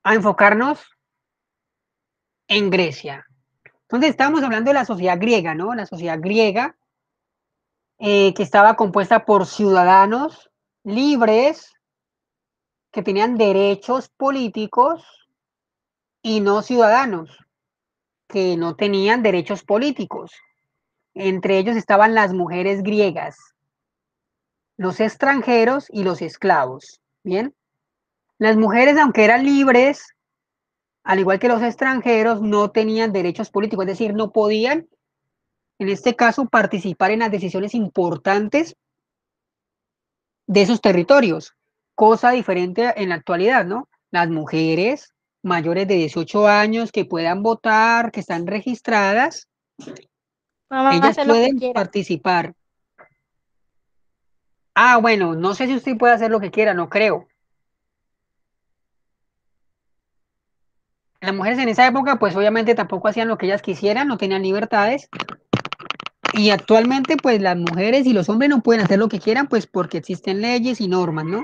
a enfocarnos en Grecia. Entonces, estábamos hablando de la sociedad griega, ¿no? La sociedad griega, que estaba compuesta por ciudadanos libres que tenían derechos políticos y no ciudadanos que no tenían derechos políticos. Entre ellos estaban las mujeres griegas, los extranjeros y los esclavos. Bien, las mujeres, aunque eran libres, al igual que los extranjeros, no tenían derechos políticos, es decir, no podían, en este caso, participar en las decisiones importantes de esos territorios, cosa diferente en la actualidad, ¿no? Las mujeres mayores de 18 años que puedan votar, que están registradas, Pueden ellas hacer lo que pueden quieran. participar. Ah, bueno, no sé si usted puede hacer lo que quiera, no creo. Las mujeres en esa época, pues obviamente tampoco hacían lo que ellas quisieran, no tenían libertades. Y actualmente, pues las mujeres y los hombres no pueden hacer lo que quieran, pues porque existen leyes y normas, ¿no?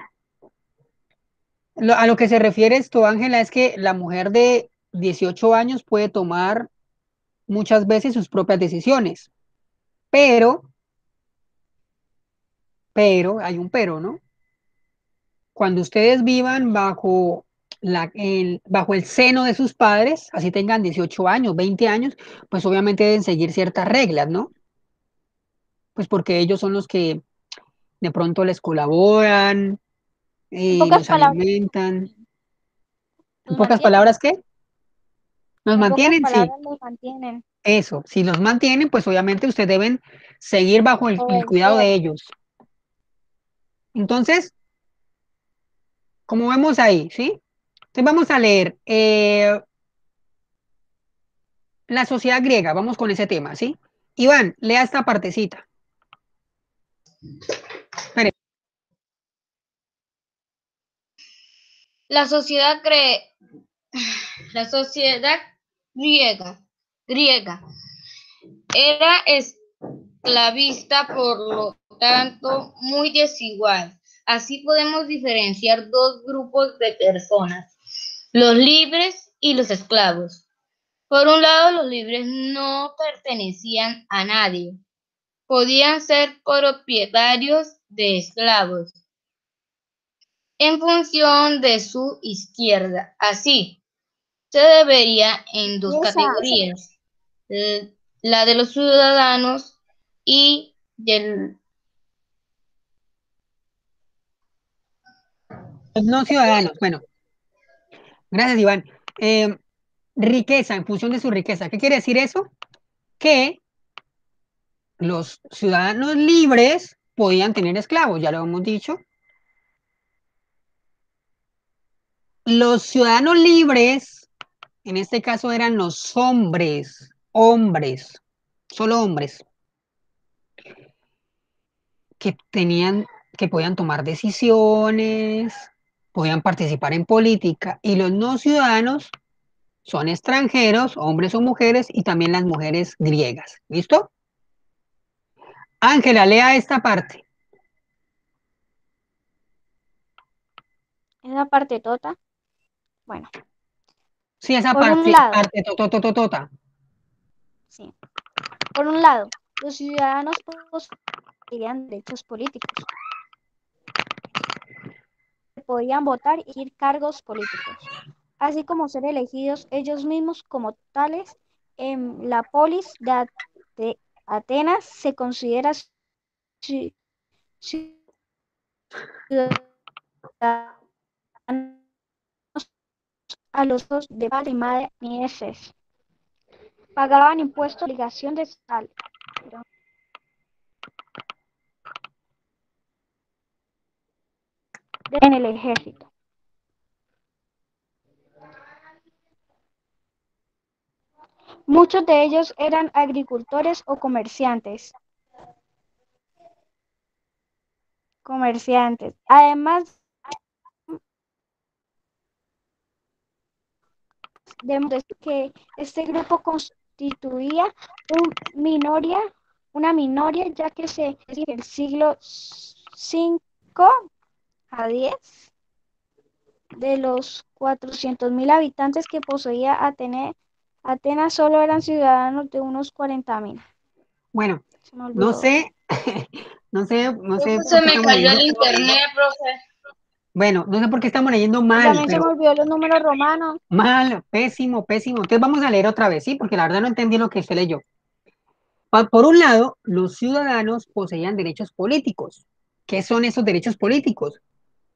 A lo que se refiere esto, Ángela, es que la mujer de 18 años puede tomar muchas veces sus propias decisiones, pero, hay un pero, ¿no? Cuando ustedes vivan bajo el seno de sus padres, así tengan 18 años, 20 años, pues obviamente deben seguir ciertas reglas, ¿no? Pues porque ellos son los que de pronto les colaboran, En pocas los palabras, alimentan. En los pocas mantienen. palabras, ¿qué? ¿Nos En pocas mantienen? Sí, palabras, los mantienen. eso. Si los mantienen, pues obviamente ustedes deben seguir bajo el cuidado Obedecer. de ellos. Entonces, como vemos ahí, ¿sí? Entonces vamos a leer la sociedad griega, vamos con ese tema, ¿sí? Iván, lea esta partecita. Espere. La sociedad cree, la sociedad griega, griega era esclavista, por lo tanto muy desigual. Así podemos diferenciar dos grupos de personas, los libres y los esclavos. Por un lado, los libres no pertenecían a nadie, podían ser propietarios de esclavos en función de su izquierda. Así, se debería en dos Esa. categorías, la de los ciudadanos y del... Los no ciudadanos, bueno, gracias, Iván. Eh, riqueza, en función de su riqueza. ¿Qué quiere decir eso? Que los ciudadanos libres podían tener esclavos, ya lo hemos dicho. Los ciudadanos libres, en este caso eran los hombres, solo hombres, que tenían, que podían tomar decisiones, podían participar en política, y los no ciudadanos son extranjeros, hombres o mujeres, y también las mujeres griegas. ¿Listo? Ángela, lea esta parte. Esa parte tota. Bueno, Sí, esa por un parte, lado, tota. sí. Por un lado, los ciudadanos poseían derechos políticos, podían votar y elegir cargos políticos, así como ser elegidos ellos mismos como tales. En la polis de Atenas se considera ci- ciudadanos a los hijos de padre y madre nieces. Pagaban impuestos, obligación de sal en el ejército. Muchos de ellos eran agricultores o comerciantes. Además debemos decir que este grupo constituía minoría, una minoría, ya que se en el siglo 5 a 10 de los 400.000 habitantes que poseía Atenas solo eran ciudadanos de unos 40.000. Bueno, Se me no olvidó. sé, no sé Profe, por se qué me estamos cayó el leyendo, internet, profe. bueno, no sé por qué estamos leyendo Y mal, también se me pero olvidó los números romanos. mal, pésimo, pésimo. Entonces vamos a leer otra vez, ¿sí? Porque la verdad no entendí lo que usted leyó. Por un lado, los ciudadanos poseían derechos políticos. ¿Qué son esos derechos políticos?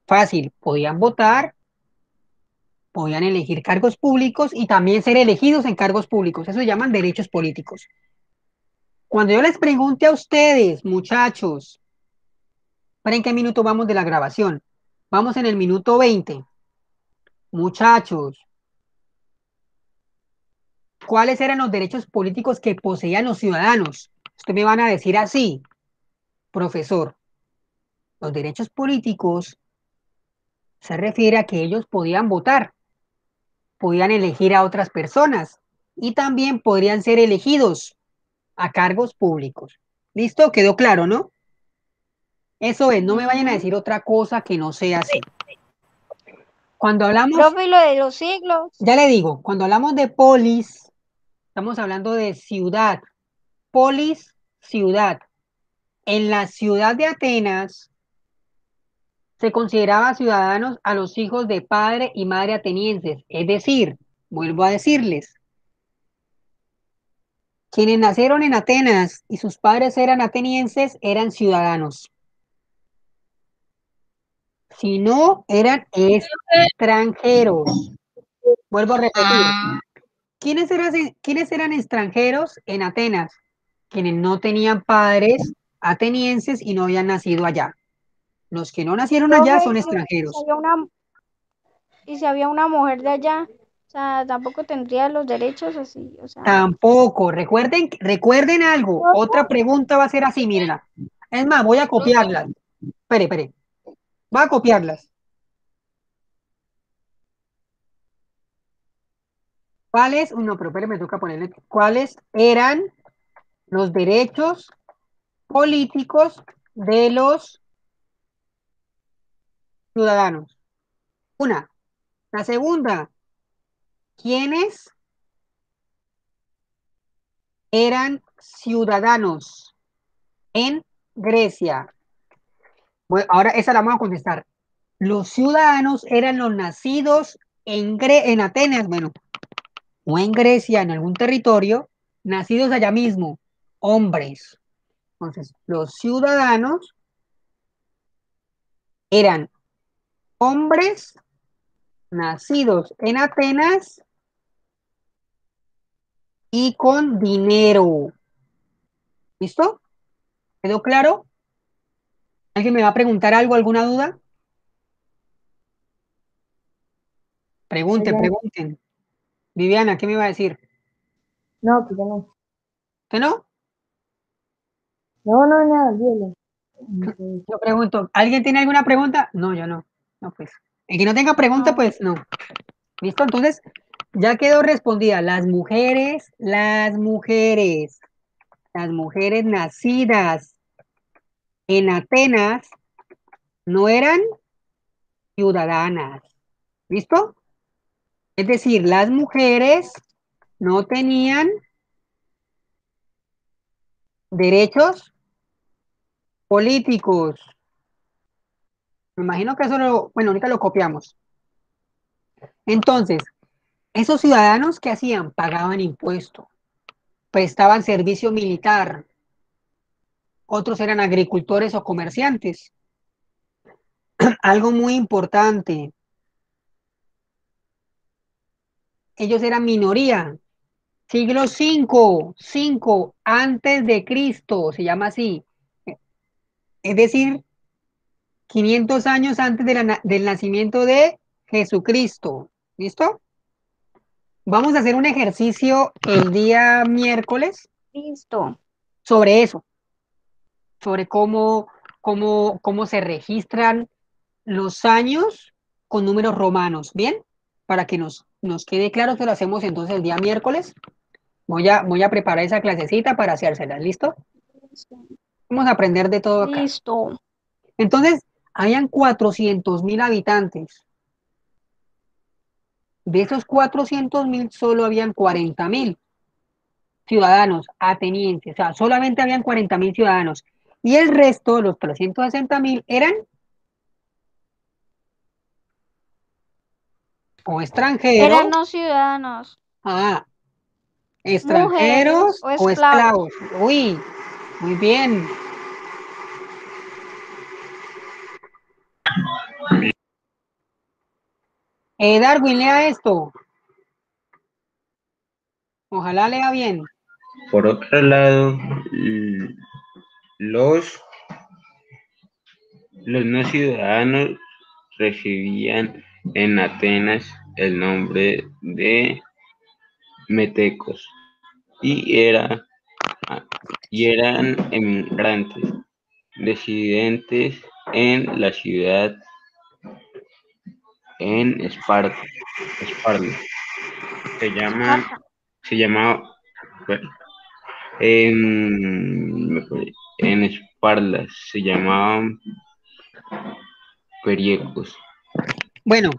Fácil, podían votar, podían elegir cargos públicos y también ser elegidos en cargos públicos. Eso se llaman derechos políticos. Cuando yo les pregunte a ustedes, muchachos, ¿para en qué minuto vamos de la grabación? Vamos en el minuto 20. Muchachos, ¿cuáles eran los derechos políticos que poseían los ciudadanos? Ustedes me van a decir así, profesor. Los derechos políticos se refiere a que ellos podían votar, podían elegir a otras personas y también podrían ser elegidos a cargos públicos. ¿Listo? ¿Quedó claro, no? Eso es, no me vayan a Ujú. decir otra cosa que no sea así. Cuando hablamos, Profe, y lo de los siglos. ya le digo, cuando hablamos de polis, estamos hablando de ciudad. Polis, ciudad. En la ciudad de Atenas se consideraba ciudadanos a los hijos de padre y madre atenienses. Es decir, vuelvo a decirles, quienes nacieron en Atenas y sus padres eran atenienses eran ciudadanos. Si no, eran extranjeros. Vuelvo a repetir. Ah, ¿Quiénes eran extranjeros en Atenas? Quienes no tenían padres atenienses y no habían nacido allá. Los que no nacieron allá Profe, son y si extranjeros. había una mujer de allá, o sea, tampoco tendría los derechos así, o sea. Tampoco. Recuerden algo. Otra pregunta va a ser así, mírenla. Es más, voy a copiarlas. Espere, espere. Voy a copiarlas. ¿Cuáles? No, pero espere, me toca ponerle. ¿Cuáles eran los derechos políticos de los ciudadanos? Una. La segunda, ¿quiénes eran ciudadanos en Grecia? Bueno, ahora esa la vamos a contestar. Los ciudadanos eran los nacidos en Atenas, bueno, o en Grecia, en algún territorio, nacidos allá mismo, hombres. Entonces, los ciudadanos eran hombres nacidos en Atenas y con dinero. ¿Listo? ¿Quedó claro? ¿Alguien me va a preguntar algo, alguna duda? Ya no, Pregunten. Viviana, ¿qué me iba a decir? no, que ya no. ¿Que no? No, no, nada, olvídalo. Entonces, Yo pregunto, ¿alguien tiene alguna pregunta? No, yo no. No, pues. El que no tenga pregunta, No. pues no. ¿Listo? Entonces, ya quedó respondida. Las mujeres nacidas en Atenas no eran ciudadanas. ¿Listo? Es decir, las mujeres no tenían derechos políticos. Me imagino que eso bueno, ahorita lo copiamos. Entonces, esos ciudadanos, ¿qué hacían? Pagaban impuestos, prestaban servicio militar, otros eran agricultores o comerciantes. Algo muy importante, ellos eran minoría. Siglo V antes de Cristo, se llama así. Es decir, 500 años antes del nacimiento de Jesucristo. ¿Listo? Vamos a hacer un ejercicio el día miércoles Listo. sobre eso, sobre cómo se registran los años con números romanos, ¿bien? Para que nos quede claro que lo hacemos entonces el día miércoles. Voy a preparar esa clasecita para hacérsela, ¿listo? Vamos a aprender de todo acá. Listo. Entonces, habían 400.000 habitantes. De esos 400.000, solo habían 40.000 ciudadanos atenienses, o sea, solamente habían 40.000 ciudadanos. Y el resto, los 360.000, eran o extranjeros, Eran no ciudadanos, ah, mujeres extranjeros o o esclavos. esclavos. Uy, muy bien. Darwin, lea esto. Ojalá lea bien. Por otro lado, l- los, los no ciudadanos recibían en Atenas el nombre de metecos y, y eran emigrantes, residentes en la ciudad en Esparta. Se llaman, Esparta. se llamaba, bueno, en, en Esparta se llamaban periecos. Bueno,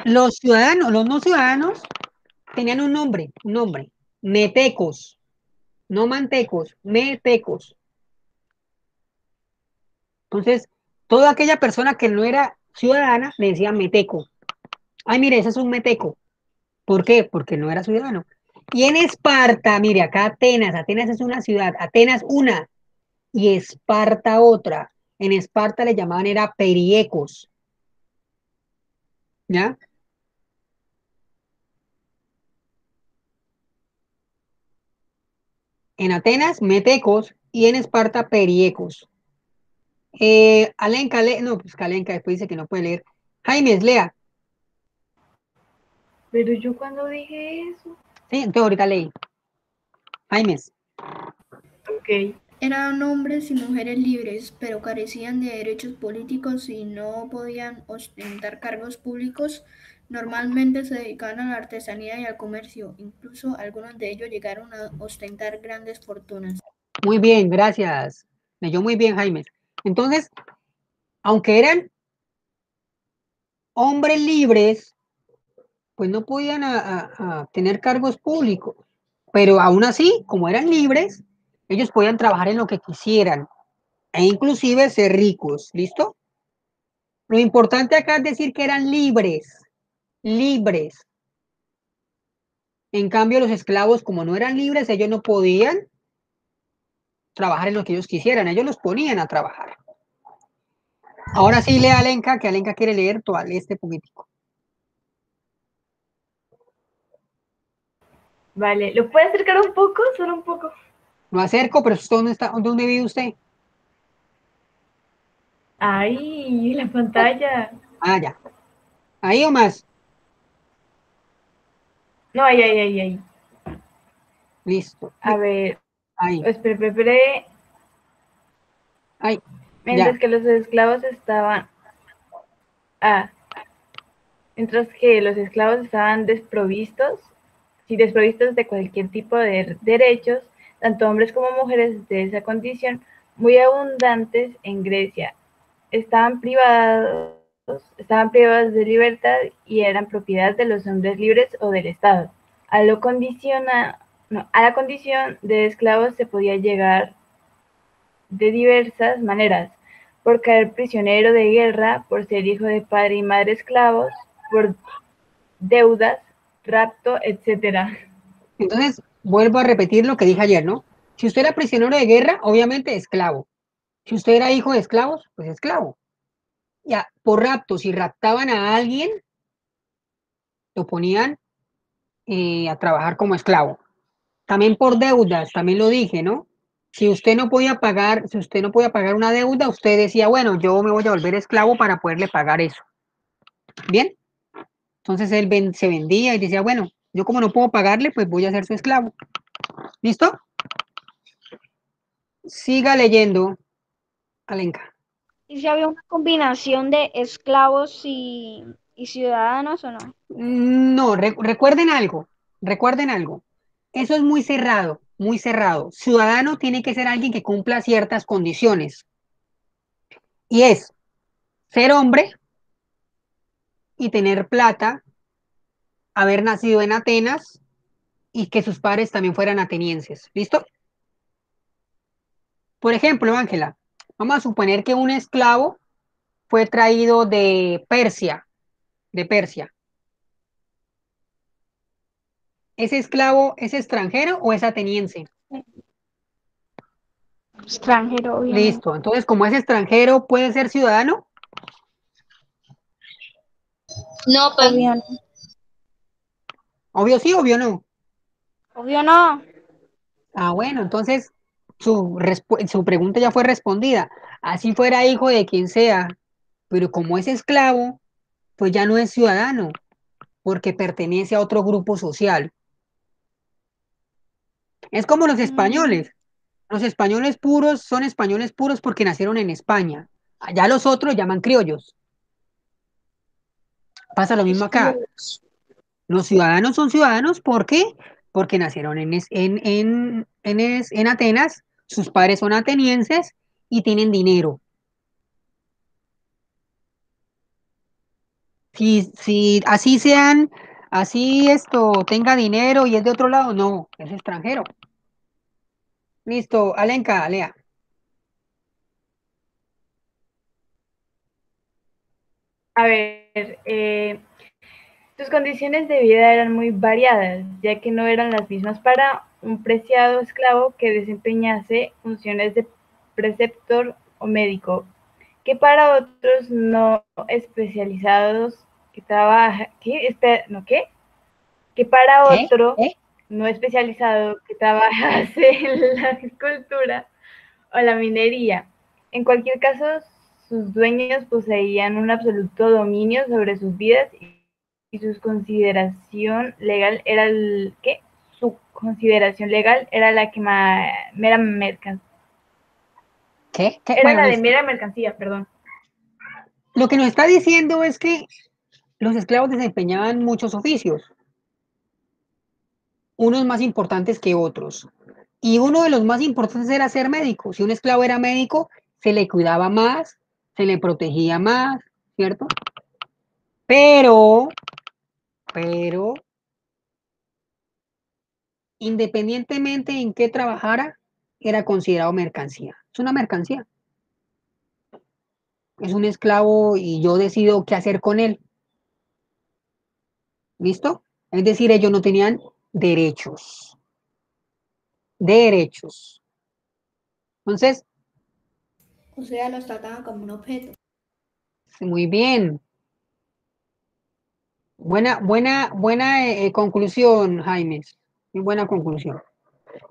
los ciudadanos, los no ciudadanos tenían un nombre, metecos, no mantecos, metecos. Entonces, toda aquella persona que no era ciudadana le decían meteco. Ay, mire, ese es un meteco. ¿Por qué? Porque no era ciudadano. Y en Esparta, mire, acá Atenas, Atenas es una ciudad, Atenas una y Esparta otra. En Esparta le llamaban era periecos, ¿ya? En Atenas, metecos y en Esparta, periecos. Alenka, no, pues Kalenka después dice que no puede leer. Jaime, lea. Pero yo cuando dije eso, Sí, entonces ahorita leí. Jaime. ok. Eran hombres y mujeres libres, pero carecían de derechos políticos y no podían ostentar cargos públicos. Normalmente se dedicaban a la artesanía y al comercio. Incluso algunos de ellos llegaron a ostentar grandes fortunas. Muy bien, gracias. Leyó muy bien, Jaime. Entonces, aunque eran hombres libres, pues no podían a tener cargos públicos. Pero aún así, como eran libres, ellos podían trabajar en lo que quisieran e inclusive ser ricos. ¿Listo? Lo importante acá es decir que eran libres, libres. En cambio, los esclavos, como no eran libres, ellos no podían trabajar en lo que ellos quisieran, ellos los ponían a trabajar. Ahora sí lea Alenka, que Alenka quiere leer todo este poquitico. Vale, ¿lo puede acercar un poco? Solo un poco. Lo acerco, pero ¿dónde está? ¿Dónde vive usted? Ahí, la pantalla. Ah, ya. ¿Ahí o más? No, ahí. Listo. A ver, Ahí, espere. ahí, ya. Mientras que los esclavos estaban... Ah, mientras que los esclavos estaban desprovistos, sí, desprovistos de cualquier tipo de derechos, tanto hombres como mujeres de esa condición, muy abundantes en Grecia, estaban privados de libertad y eran propiedad de los hombres libres o del Estado. A, lo condiciona, no, a la condición de esclavos se podía llegar de diversas maneras: por caer prisionero de guerra, por ser hijo de padre y madre esclavos, por deudas, rapto, etc. Entonces, vuelvo a repetir lo que dije ayer, ¿no? Si usted era prisionero de guerra, obviamente esclavo. Si usted era hijo de esclavos, pues esclavo. Ya, por rapto, si raptaban a alguien, lo ponían a trabajar como esclavo. También por deudas, también lo dije, ¿no? Si usted no podía pagar, si usted no podía pagar una deuda, usted decía, bueno, yo me voy a volver esclavo para poderle pagar eso. ¿Bien? Entonces él se vendía y decía, bueno, yo como no puedo pagarle, pues voy a ser su esclavo. ¿Listo? Siga leyendo, Alenka. ¿Y si había una combinación de esclavos y ciudadanos o no? No, recuerden algo. Eso es muy cerrado, muy cerrado. Ciudadano tiene que ser alguien que cumpla ciertas condiciones. Y es ser hombre, y tener plata, haber nacido en Atenas y que sus padres también fueran atenienses. ¿Listo? Por ejemplo, Ángela, vamos a suponer que un esclavo fue traído de Persia, de Persia. ¿Ese esclavo es extranjero o es ateniense? Extranjero, obviamente. Listo. Entonces, como es extranjero, ¿puede ser ciudadano? No, pues, Obvio no. Obvio sí, obvio no. Obvio no. Ah, bueno, entonces su pregunta ya fue respondida. Así fuera hijo de quien sea, pero como es esclavo, pues ya no es ciudadano, porque pertenece a otro grupo social. Es como los Mm, españoles. Los españoles puros son españoles puros porque nacieron en España. Allá los otros llaman criollos. Pasa lo mismo los acá. criollos. Los ciudadanos son ciudadanos, ¿por qué? Porque nacieron en Atenas, sus padres son atenienses y tienen dinero. Si así sean, así esto tenga dinero y es de otro lado, no, es extranjero. Listo, Alenka, Alea. A ver, sus condiciones de vida eran muy variadas, ya que no eran las mismas para un preciado esclavo que desempeñase funciones de preceptor o médico, que para otros no especializados que trabaja, ¿qué? Que para ¿Qué? otro ¿Qué? no especializado que trabajase en la agricultura o la minería. En cualquier caso, sus dueños poseían un absoluto dominio sobre sus vidas y su consideración legal era su consideración legal era la que mera mercancía. ¿Qué? ¿Qué? Era Bueno, la de listo. mera mercancía, perdón. Lo que nos está diciendo es que los esclavos desempeñaban muchos oficios, unos más importantes que otros. Y uno de los más importantes era ser médico. Si un esclavo era médico, se le cuidaba más, se le protegía más, ¿cierto? Pero, pero, independientemente en qué trabajara, era considerado mercancía. Es una mercancía. Es un esclavo y yo decido qué hacer con él. ¿Listo? Es decir, ellos no tenían derechos. Derechos. Entonces, O sea, los trataban como un objeto. muy bien. Buena conclusión, Jaime. Muy buena conclusión.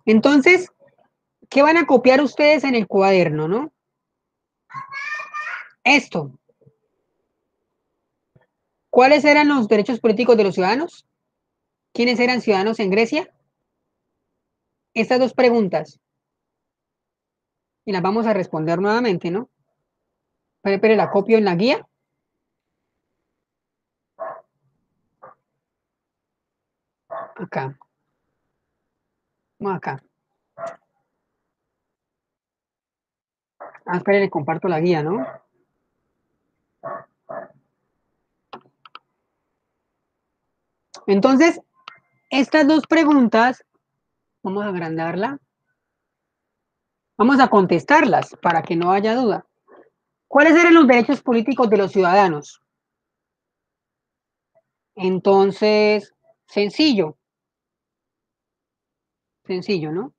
Entonces, ¿qué van a copiar ustedes en el cuaderno, no? Esto. ¿Cuáles eran los derechos políticos de los ciudadanos? ¿Quiénes eran ciudadanos en Grecia? Estas dos preguntas. Y las vamos a responder nuevamente, ¿no? Pero la copio en la guía. Acá. Acá. Ah, espere, le comparto la guía, ¿no? Entonces, estas dos preguntas, vamos a agrandarla. Vamos a contestarlas para que no haya duda. ¿Cuáles eran los derechos políticos de los ciudadanos? Entonces, sencillo, sencillo, ¿no?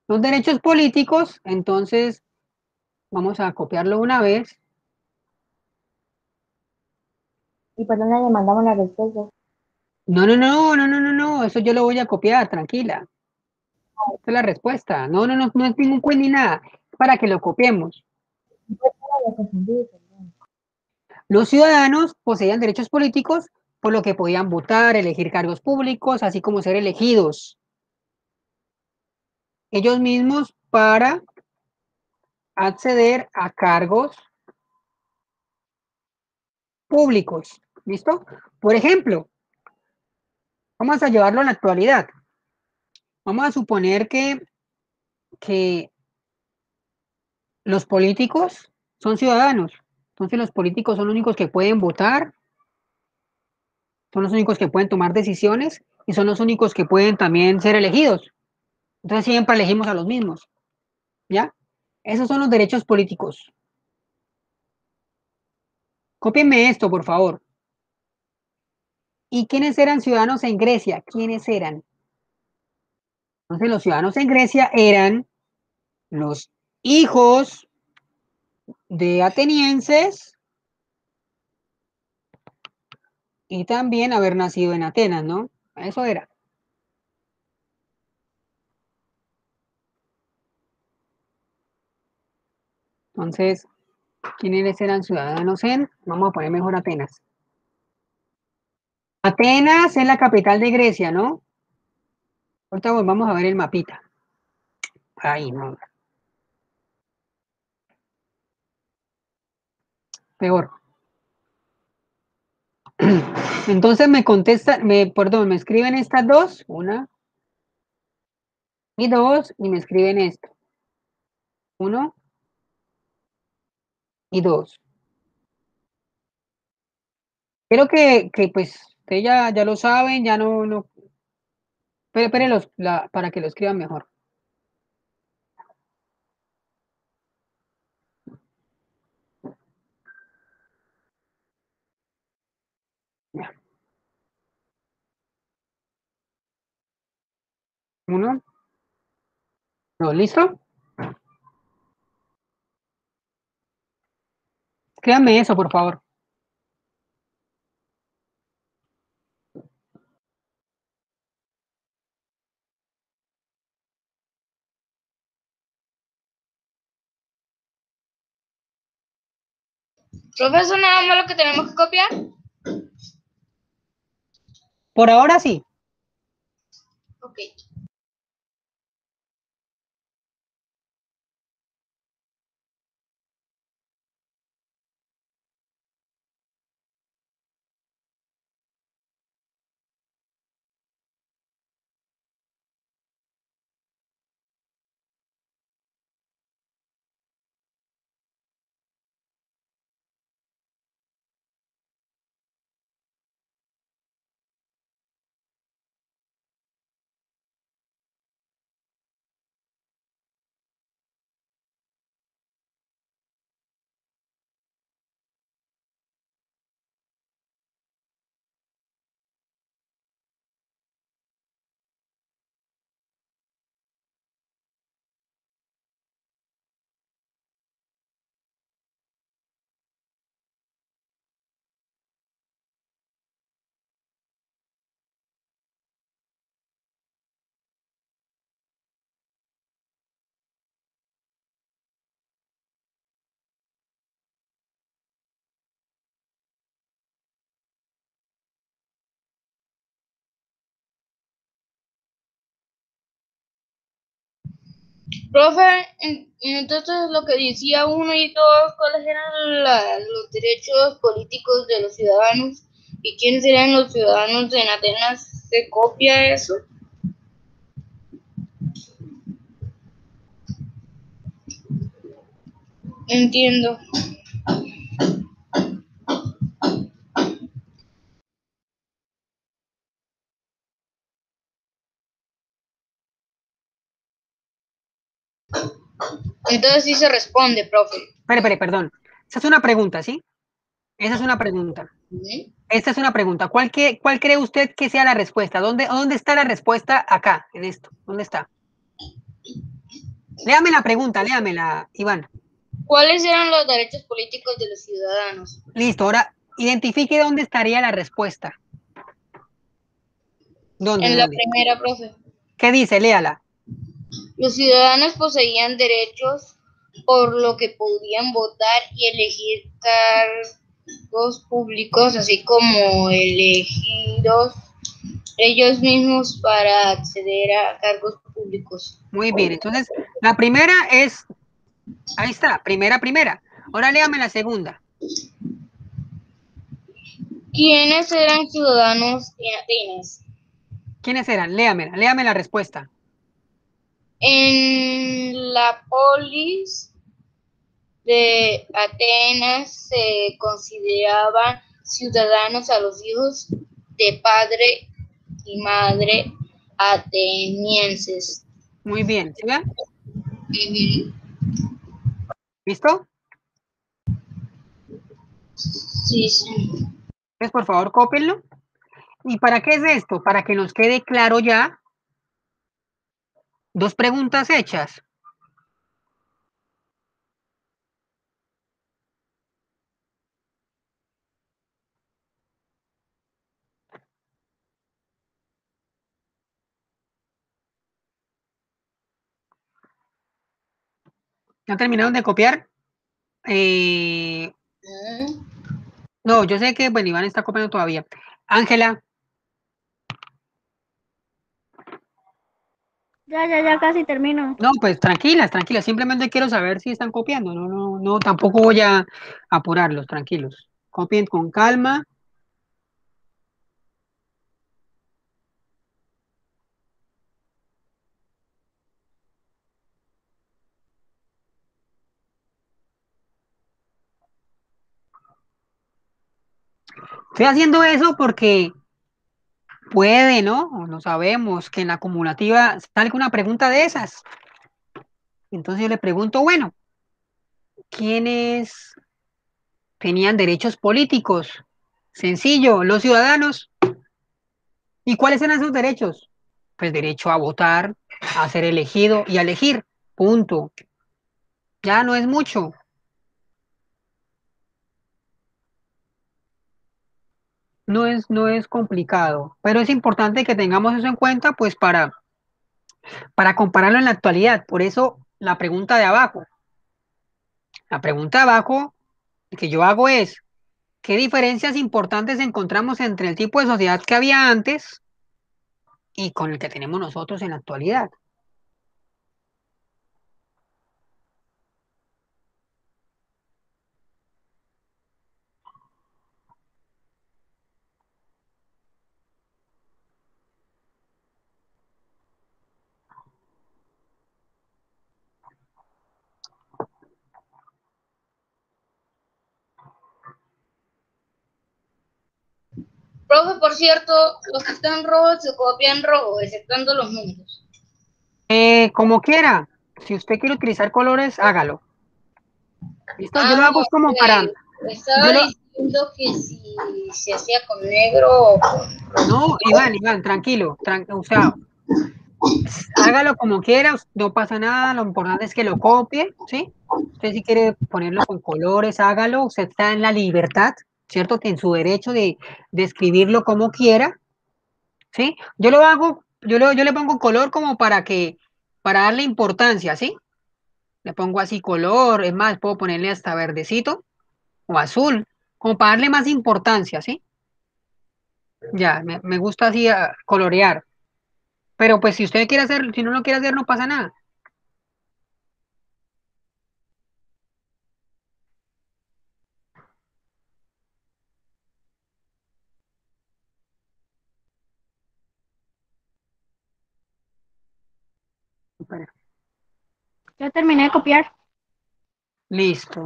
Los derechos políticos, entonces, vamos a copiarlo una vez. Y por dónde le mandamos la respuesta. No, eso yo lo voy a copiar, tranquila. Esta es la respuesta. No es ningún quiz ni nada, es para que lo copiemos. Los ciudadanos poseían derechos políticos por lo que podían votar, elegir cargos públicos, así como ser elegidos ellos mismos para acceder a cargos públicos. ¿Listo? Por ejemplo, vamos a llevarlo a la actualidad. Vamos a suponer que los políticos son ciudadanos. Entonces los políticos son los únicos que pueden votar, son los únicos que pueden tomar decisiones y son los únicos que pueden también ser elegidos. Entonces siempre elegimos a los mismos, ¿ya? Esos son los derechos políticos. Cópienme esto, por favor. ¿Y quiénes eran ciudadanos en Grecia? ¿Quiénes eran? Entonces los ciudadanos en Grecia eran los hijos de atenienses y también haber nacido en Atenas, ¿no? Eso era. Entonces, ¿quiénes eran ciudadanos en? Vamos a poner mejor Atenas. Atenas es la capital de Grecia, ¿no? Ahorita vamos a ver el mapita. Ahí, no. Peor. Entonces me contesta, perdón, me escriben estas dos, una y dos, y me escriben esto, uno y dos. Creo que pues ustedes ya lo saben, ya no, pero espérenlos para que lo escriban mejor. Ya. Uno, dos, ¿listo? Escríbanme eso, por favor. Profesor, nada más lo que tenemos que copiar. Por ahora sí. Ok. Profe, entonces lo que decía uno y dos, ¿cuáles eran los derechos políticos de los ciudadanos y quiénes eran los ciudadanos en Atenas? ¿Se copia eso? Entiendo. Entonces sí se responde, profe. Espere, perdón. Esa es una pregunta, ¿sí? Esa es una pregunta. ¿Sí? Esta es una pregunta. ¿Cuál cree usted que sea la respuesta? ¿Dónde está la respuesta acá, en esto? ¿Dónde está? Léame la pregunta, léamela, Iván. ¿Cuáles eran los derechos políticos de los ciudadanos? Listo, ahora identifique dónde estaría la respuesta. ¿Dónde? En la ¿Dónde? primera, profe. ¿Qué dice? Léala. Los ciudadanos poseían derechos por lo que podían votar y elegir cargos públicos, así como elegidos ellos mismos para acceder a cargos públicos. Muy bien, entonces la primera es, ahí está, primera. Ahora léame la segunda. ¿Quiénes eran ciudadanos en Atenas? ¿Quiénes eran? Léame la respuesta. En la polis de Atenas se consideraban ciudadanos a los hijos de padre y madre atenienses. Muy bien, ¿sí ven? Ujú. ¿Listo? Sí, sí. Entonces, por favor, cópienlo. ¿Y para qué es esto? Para que nos quede claro ya dos preguntas hechas. ¿Ya terminaron de copiar? Mm. No, yo sé que, bueno, Iván está copiando todavía. Ángela, Ya casi termino. no, pues tranquilas, tranquilas. Simplemente quiero saber si están copiando. No, tampoco voy a apurarlos, tranquilos. Copien con calma. Estoy haciendo eso porque puede, ¿no? O no sabemos que en la acumulativa salga una pregunta de esas. Entonces yo le pregunto, bueno, ¿quiénes tenían derechos políticos? Sencillo, los ciudadanos. ¿Y cuáles eran sus derechos? Pues derecho a votar, a ser elegido y a elegir. Punto. Ya no es mucho. No es complicado, pero es importante que tengamos eso en cuenta, pues para compararlo en la actualidad. Por eso la pregunta de abajo. La pregunta de abajo que yo hago es, ¿qué diferencias importantes encontramos entre el tipo de sociedad que había antes y con el que tenemos nosotros en la actualidad? Profe, por cierto, los que están rojos se copian rojo, exceptando los números. Como quiera, si usted quiere utilizar colores, hágalo. ¿Listo? Yo lo Ah, hago es como para, estaba yo lo, diciendo que si se hacía con negro o con no, Iván, tranquilo, o sea, hágalo como quiera, no pasa nada, lo importante es que lo copie, ¿sí? Usted si quiere ponerlo con colores, hágalo, usted está en la libertad, ¿cierto? En su derecho de escribirlo como quiera, ¿sí? Yo lo hago, yo le pongo color como para darle importancia, ¿sí? Le pongo así color, es más, puedo ponerle hasta verdecito o azul, como para darle más importancia, ¿sí? Ya, me gusta así colorear. Pero pues si usted quiere hacer, si no lo quiere hacer, no pasa nada. Espera. Ya terminé de copiar. Listo.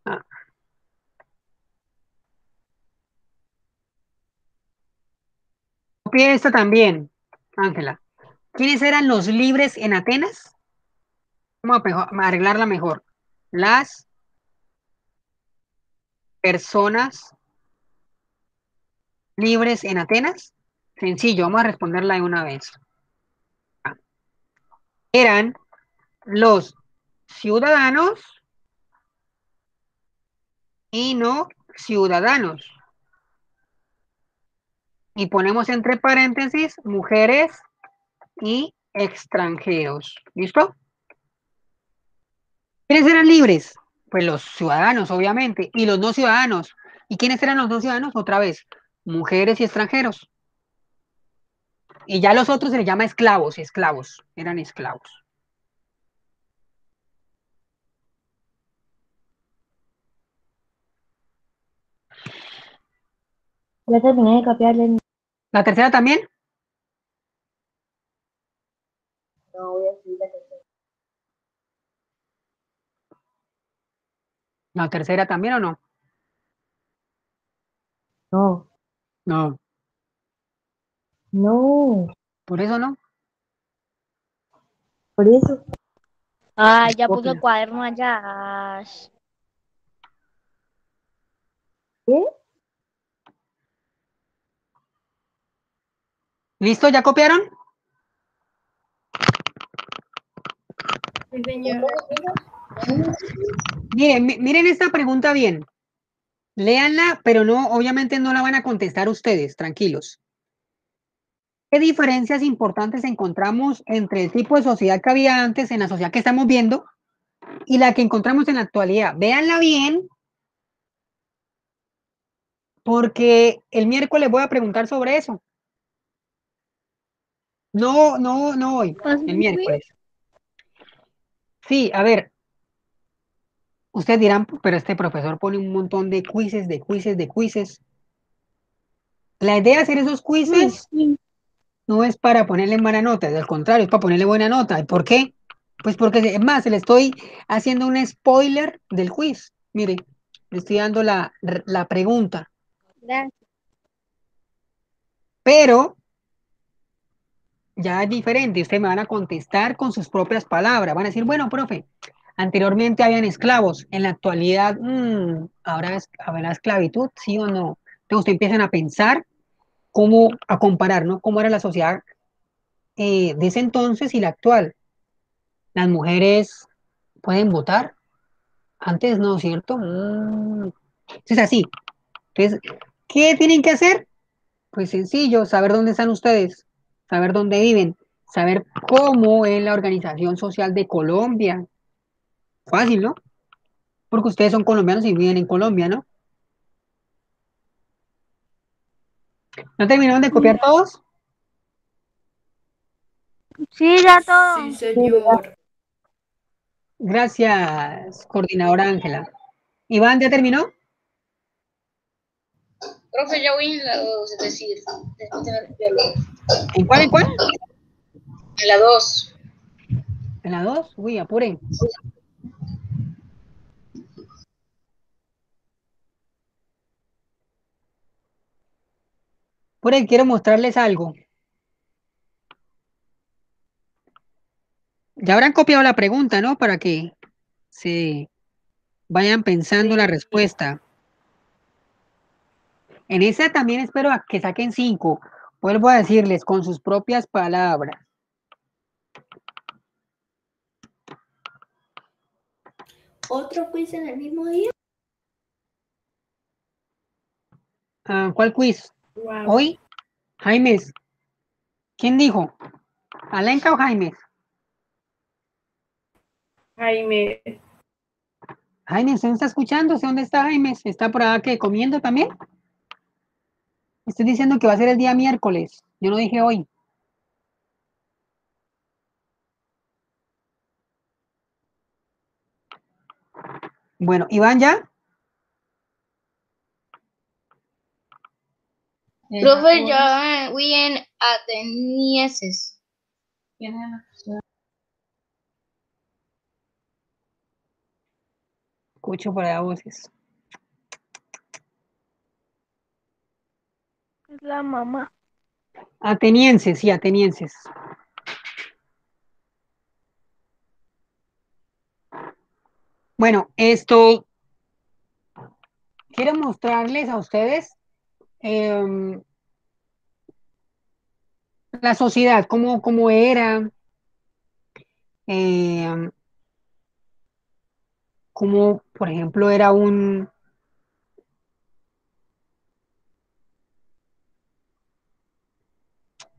Ah, copie esta también, Ángela. ¿Quiénes eran los libres en Atenas? Vamos a arreglarla mejor. Las personas libres en Atenas. Sencillo, vamos a responderla de una vez. Eran los ciudadanos y no ciudadanos. Y ponemos entre paréntesis mujeres y extranjeros. ¿Listo? ¿Quiénes eran libres? Pues los ciudadanos, obviamente, y los no ciudadanos. ¿Y quiénes eran los no ciudadanos? Otra vez, mujeres y extranjeros. Y ya los otros se les llama esclavos, esclavos, eran esclavos. Ya terminé de copiarle. ¿La tercera también? No, voy a escribir la tercera. ¿La tercera también o no? No, No, no, por eso no. por eso. Ah, Pues ya puso el copia. cuaderno allá. ¿Qué? ¿Listo? ¿Ya copiaron? Sí, señor. Miren, miren esta pregunta bien. Léanla, pero no, obviamente no la van a contestar ustedes, tranquilos. ¿Qué diferencias importantes encontramos entre el tipo de sociedad que había antes en la sociedad que estamos viendo y la que encontramos en la actualidad? Véanla bien, porque el miércoles voy a preguntar sobre eso. No, no, no hoy, el miércoles. Sí, a ver, ustedes dirán, pero este profesor pone un montón de quizzes, de quizzes, de quizzes. La idea de hacer esos quizzes no es para ponerle mala nota, al contrario, es para ponerle buena nota. ¿Y por qué? Pues porque, es más, se le estoy haciendo un spoiler del quiz. Mire, le estoy dando la pregunta. Gracias. Pero ya es diferente. Ustedes me van a contestar con sus propias palabras. Van a decir, bueno, profe, anteriormente habían esclavos. En la actualidad, ¿habrá esclavitud? ¿Sí o no? Entonces ustedes empiezan a pensar cómo, a comparar, ¿no? Cómo era la sociedad de ese entonces y la actual. Las mujeres pueden votar. Antes no, ¿cierto? Es así. Entonces, ¿qué tienen que hacer? Pues sencillo, saber dónde están ustedes, saber dónde viven, saber cómo es la organización social de Colombia. Fácil, ¿no? Porque ustedes son colombianos y viven en Colombia, ¿no? ¿No terminaron de copiar todos? Sí, ya Sí, todo. señor. Gracias, coordinadora Ángela. Iván, ¿ya terminó? Profe, ya voy en la 2, es decir, después de la ¿En cuál, en cuál? en la 2. En la dos. Uy, apuren. Apuren, quiero mostrarles algo. Ya habrán copiado la pregunta, ¿no? Para que se vayan pensando la Sí. respuesta. En esa también espero a que saquen 5. Vuelvo a decirles con sus propias palabras. ¿Otro quiz en el mismo día? Ah, ¿cuál quiz? Wow. Hoy, Jaimes. ¿Quién dijo? ¿Alenka o Jaimes? Jaime, Jaimes, ¿usted no está escuchando? ¿Usted dónde está Jaimes? ¿Está por acá que comiendo también? Estoy diciendo que va a ser el día miércoles. Yo no dije hoy. Bueno, Iván ya. Profe, ya voy en atenienses. Escucho por allá voces. Es la mamá. Atenienses, sí, atenienses. Bueno, esto quiero mostrarles a ustedes la sociedad, cómo era, em, cómo, por ejemplo, era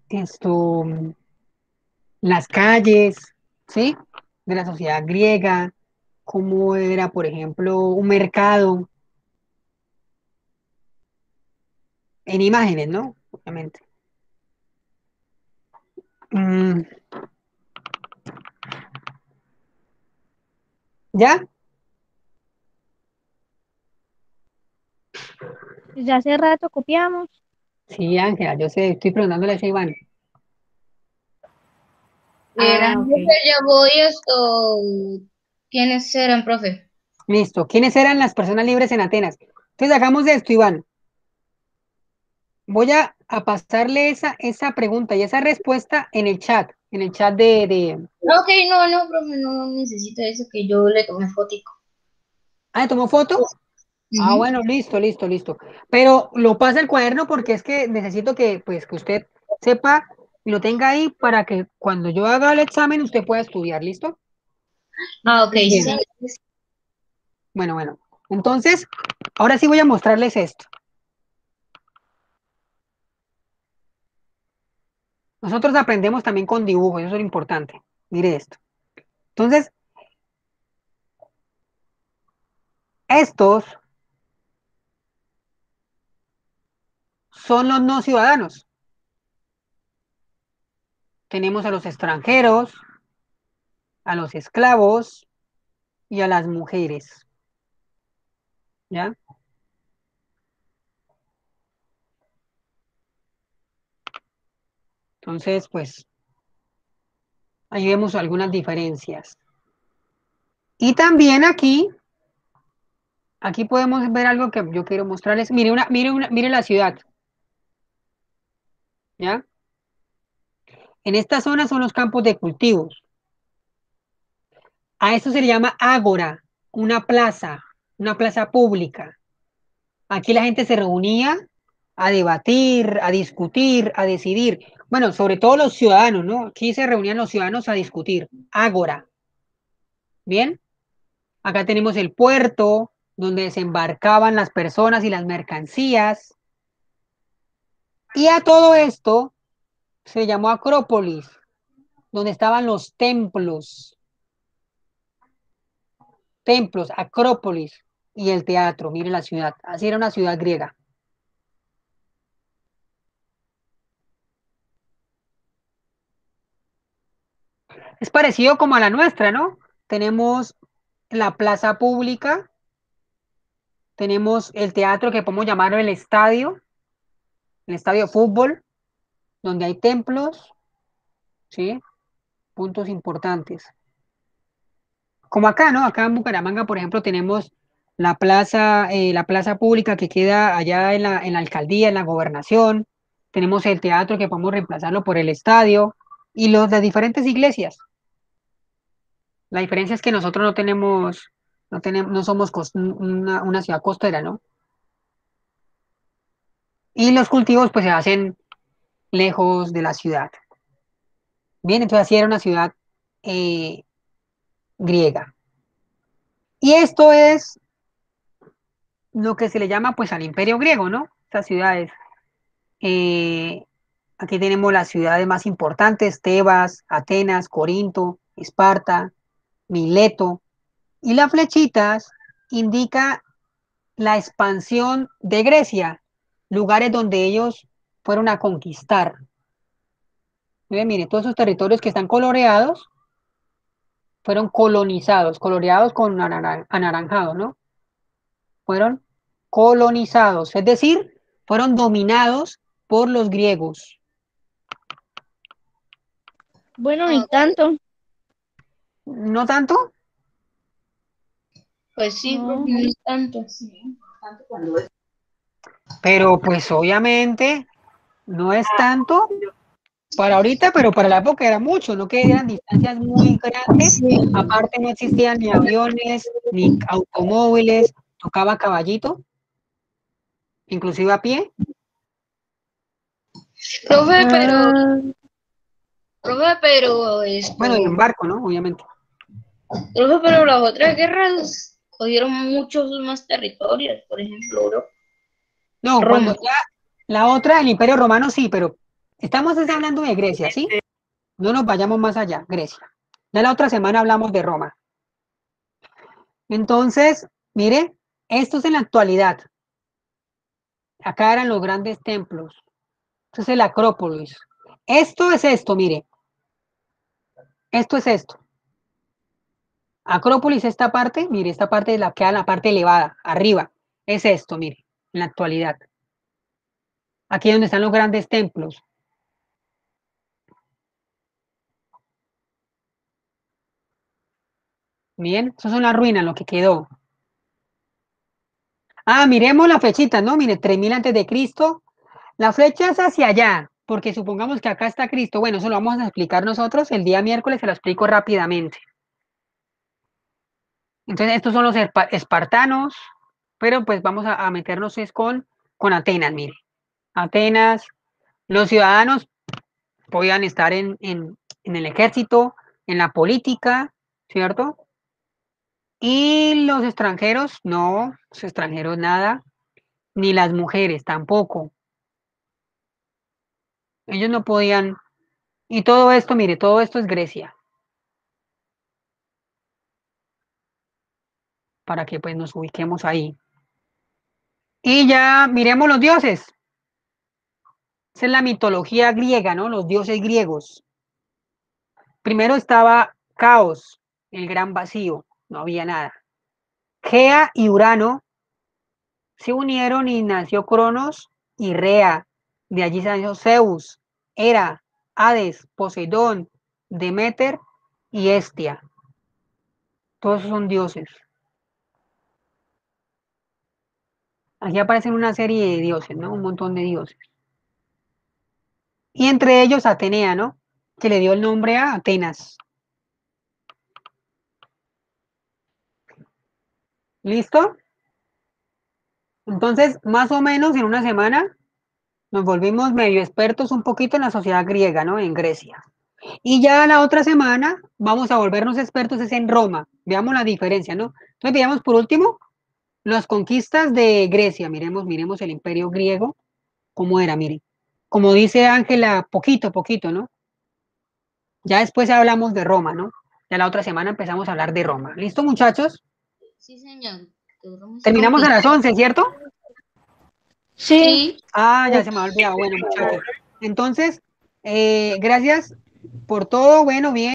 esto, las calles, ¿sí? De la sociedad griega, cómo era, por ejemplo, un mercado, en imágenes, ¿no? Obviamente. Mm, ¿Ya? Ya hace rato copiamos. Sí, Ángela, yo sé, estoy preguntándole a ese Iván. Ah, Eran, ok. profe, ya voy esto. ¿Quiénes eran, profe? Listo. ¿Quiénes eran las personas libres en Atenas? Entonces hagamos esto, Iván. Voy a pasarle esa pregunta y esa respuesta en el chat Ok, no, profe, no necesito eso que yo le tomé fotico. Ah, ¿tomó foto? Ah, Ujú. bueno, listo, listo, listo. Pero lo pasa el cuaderno porque es que necesito que, pues, que usted sepa y lo tenga ahí para que cuando yo haga el examen usted pueda estudiar, ¿listo? Ah, ok, sí. Bien. Bueno, bueno. Entonces, ahora sí voy a mostrarles esto. Nosotros aprendemos también con dibujos, eso es lo importante. Mire esto. Entonces, estos son los no ciudadanos. Tenemos a los extranjeros, a los esclavos y a las mujeres. ¿Ya? Entonces, pues, ahí vemos algunas diferencias. Y también aquí podemos ver algo que yo quiero mostrarles. Mire la ciudad, ¿ya? En esta zona son los campos de cultivos. A esto se le llama ágora, una plaza pública. Aquí la gente se reunía a debatir, a discutir, a decidir. Bueno, sobre todo los ciudadanos, ¿no? Aquí se reunían los ciudadanos a discutir. Ágora. ¿Bien? Acá tenemos el puerto donde desembarcaban las personas y las mercancías. Y a todo esto se llamó Acrópolis, donde estaban los templos, Acrópolis y el teatro. Mire la ciudad. Así era una ciudad griega. Es parecido como a la nuestra, ¿no? Tenemos la plaza pública, tenemos el teatro que podemos llamar el estadio de fútbol, donde hay templos, ¿sí? Puntos importantes. Como acá, ¿no? Acá en Bucaramanga, por ejemplo, tenemos la plaza pública que queda allá en la alcaldía, en la gobernación. Tenemos el teatro que podemos reemplazarlo por el estadio y los de diferentes iglesias. La diferencia es que nosotros no somos una ciudad costera, ¿no? Y los cultivos pues se hacen lejos de la ciudad. Bien, entonces así era una ciudad eh, griega. Y esto es lo que se le llama pues al imperio griego, ¿no? Estas ciudades. Eh, Aquí tenemos las ciudades más importantes, Tebas, Atenas, Corinto, Esparta, Mileto. Y las flechitas indica la expansión de Grecia, lugares donde ellos fueron a conquistar. Mire, todos esos territorios que están coloreados fueron colonizados, coloreados con anaranjado, ¿no? Fueron colonizados, es decir, fueron dominados por los griegos. Bueno, Ah, ni tanto. ¿No tanto? pues sí, profe, No. no es tanto. Pero pues obviamente no es tanto para ahorita, pero para la época era mucho, no que eran distancias muy grandes, aparte no existían ni aviones, ni automóviles, tocaba caballito, inclusive a pie, Profe, Ah, bueno, y en barco, ¿no? Obviamente. profe, pero las otras guerras cogieron muchos más territorios, por ejemplo, No, cuando Roma. ya la otra, el Imperio Romano sí, pero estamos hablando de Grecia, ¿sí? No nos vayamos más allá, Grecia. Ya la otra semana hablamos de Roma. Entonces, mire, esto es en la actualidad. Acá eran los grandes templos. Esto es el Acrópolis. Esto es esto, mire. Esto es esto. Acrópolis, esta parte, mire, esta parte es la que queda en la parte elevada, arriba. Es esto, mire, en la actualidad. Aquí es donde están los grandes templos. Bien, eso son las ruinas, lo que quedó. Ah, miremos la fechita, ¿no? Mire, 3000 antes de Cristo. La flecha es hacia allá, porque supongamos que acá está Cristo. Bueno, eso lo vamos a explicar nosotros. El día miércoles se lo explico rápidamente. Entonces, estos son los espartanos, pero pues vamos a meternos es con Atenas, mire. Atenas, los ciudadanos podían estar en el ejército, en la política, ¿cierto? Y los extranjeros, no, los extranjeros nada, ni las mujeres tampoco. Ellos no podían, y todo esto, mire, todo esto es Grecia, para que pues nos ubiquemos ahí. Y ya miremos los dioses. Esa es la mitología griega, ¿no? Los dioses griegos. Primero estaba Caos, el gran vacío, no había nada. Gea y Urano se unieron y nació Cronos y Rea. De allí salió Zeus, Hera, Hades, Poseidón, Demeter y Hestia. Todos son dioses. Aquí aparecen una serie de dioses, ¿no? Un montón de dioses. Y entre ellos Atenea, ¿no? Que le dio el nombre a Atenas. ¿Listo? Entonces, más o menos en una semana nos volvimos medio expertos un poquito en la sociedad griega, ¿no? En Grecia. Y ya la otra semana vamos a volvernos expertos es en Roma. Veamos la diferencia, ¿no? Entonces, veamos por último las conquistas de Grecia. Miremos el imperio griego, cómo era, mire. Como dice Ángela, poquito a poquito, ¿no? Ya después hablamos de Roma, ¿no? Ya la otra semana empezamos a hablar de Roma. ¿Listo, muchachos? Sí, señor. Terminamos a las 11, ¿cierto? Sí. Sí. Ah, ya se me ha olvidado. Bueno, muchachos. Entonces, gracias por todo. Bueno, bien.